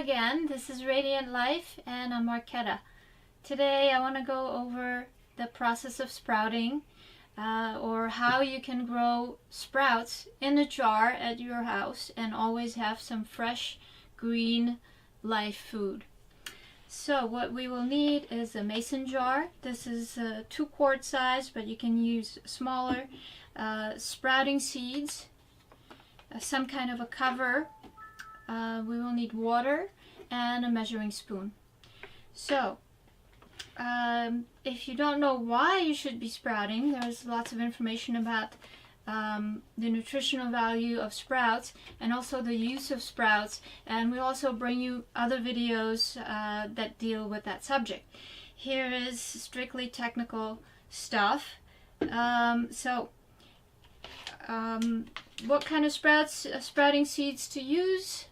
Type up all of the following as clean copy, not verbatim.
again, this is Radiant Life and I'm Marketa. Today I want to go over the process of sprouting or how you can grow sprouts in a jar at your house and always have some fresh green life food. So what we will need is a mason jar. This is 2-quart size, but you can use smaller. Sprouting seeds, some kind of a cover. We will need water and a measuring spoon. So, if you don't know why you should be sprouting, there's lots of information about the nutritional value of sprouts and also the use of sprouts, and we also bring you other videos that deal with that subject. Here is strictly technical stuff. What kind of sprouting seeds to use?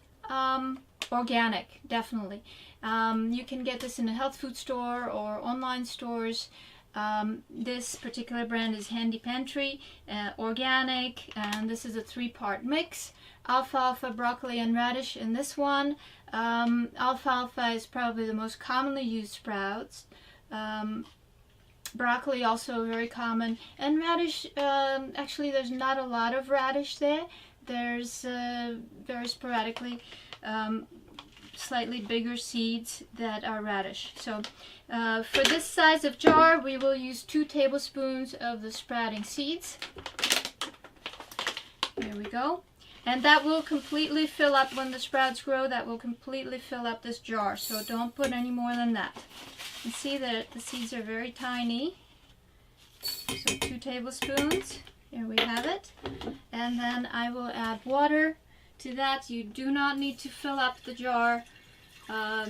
Organic, definitely. You can get this in a health food store or online stores. This particular brand is Handy Pantry, organic, and this is a 3-part mix. Alfalfa, broccoli, and radish in this one. Alfalfa is probably the most commonly used sprouts. Broccoli also very common, and radish, actually there's not a lot of radish there. There's very sporadically slightly bigger seeds that are radish. So for this size of jar we will use 2 tablespoons of the sprouting seeds. Here we go. And that will completely fill up, when the sprouts grow, that will completely fill up this jar. So don't put any more than that. You see that the seeds are very tiny. So 2 tablespoons. Here we have it. And then I will add water to that. You do not need to fill up the jar up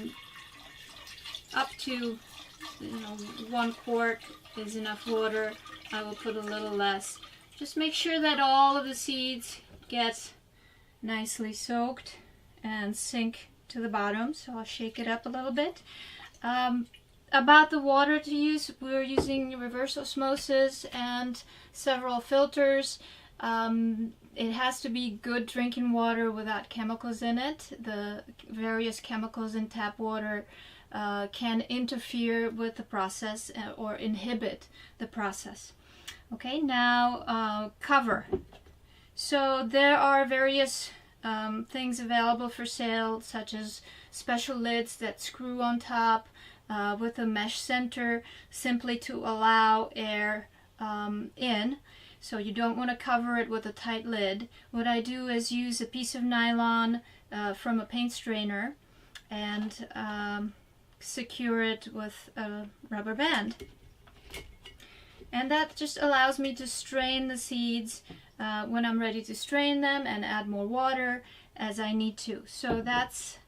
to 1 quart is enough water. I will put a little less. Just make sure that all of the seeds get nicely soaked and sink to the bottom. So I'll shake it up a little bit. About the water to use, we're using reverse osmosis and several filters. It has to be good drinking water without chemicals in it. The various chemicals in tap water can interfere with the process or inhibit the process. Okay, now cover. So there are various things available for sale, such as special lids that screw on top with a mesh center, simply to allow air in. So you don't want to cover it with a tight lid. What I do is use a piece of nylon from a paint strainer and secure it with a rubber band. And that just allows me to strain the seeds when I'm ready to strain them and add more water as I need to. So that's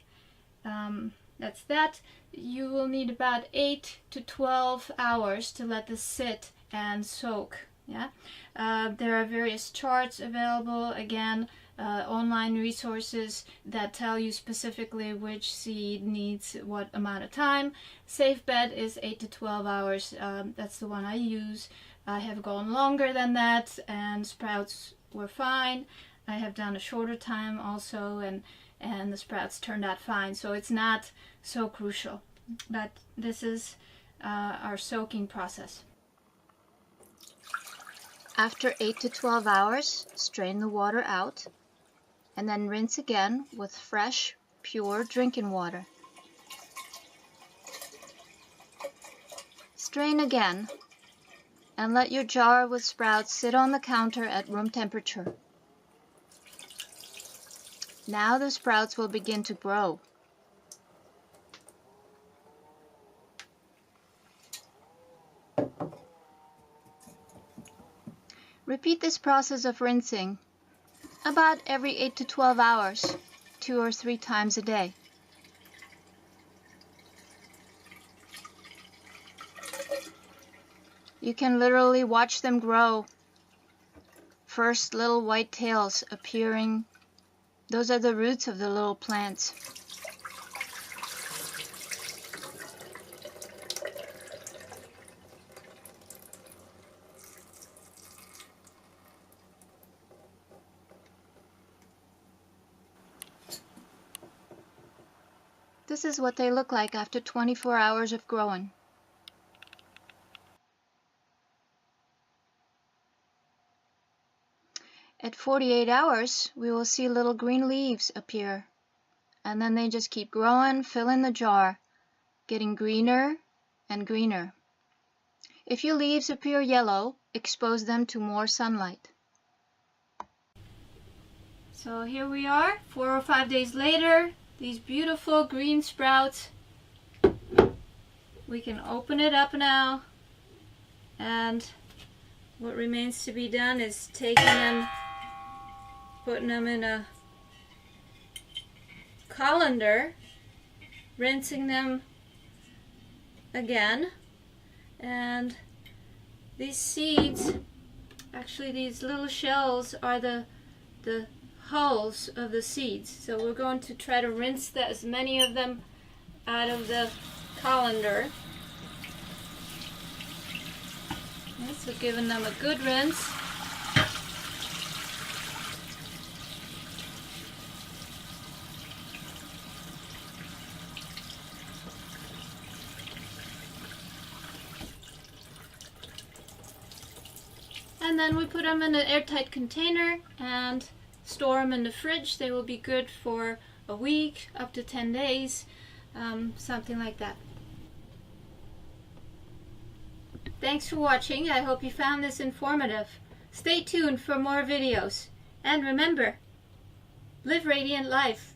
that. You will need about 8 to 12 hours to let this sit and soak. Yeah, there are various charts available, again, online resources that tell you specifically which seed needs what amount of time. Safe bet is 8 to 12 hours. That's the one I use. I have gone longer than that and sprouts were fine. I have done a shorter time also, and the sprouts turned out fine. So it's not so crucial. But this is our soaking process. After 8 to 12 hours, strain the water out and then rinse again with fresh, pure drinking water. Strain again and let your jar with sprouts sit on the counter at room temperature. Now the sprouts will begin to grow. Repeat this process of rinsing about every 8 to 12 hours, 2 or 3 times a day. You can literally watch them grow. First little white tails appearing. Those are the roots of the little plants. This is what they look like after 24 hours of growing. At 48 hours, we will see little green leaves appear. And then they just keep growing, filling the jar, getting greener and greener. If your leaves appear yellow, expose them to more sunlight. So here we are, 4 or 5 days later, these beautiful green sprouts. We can open it up now, and what remains to be done is taking them, putting them in a colander, rinsing them again, and these seeds, actually these little shells are the hulls of the seeds. So we're going to try to rinse as many of them out of the colander. Okay, so giving them a good rinse. And then we put them in an airtight container and store them in the fridge. They will be good for a week, up to 10 days, something like that. Thanks for watching. I hope you found this informative. Stay tuned for more videos. And remember, live radiant life.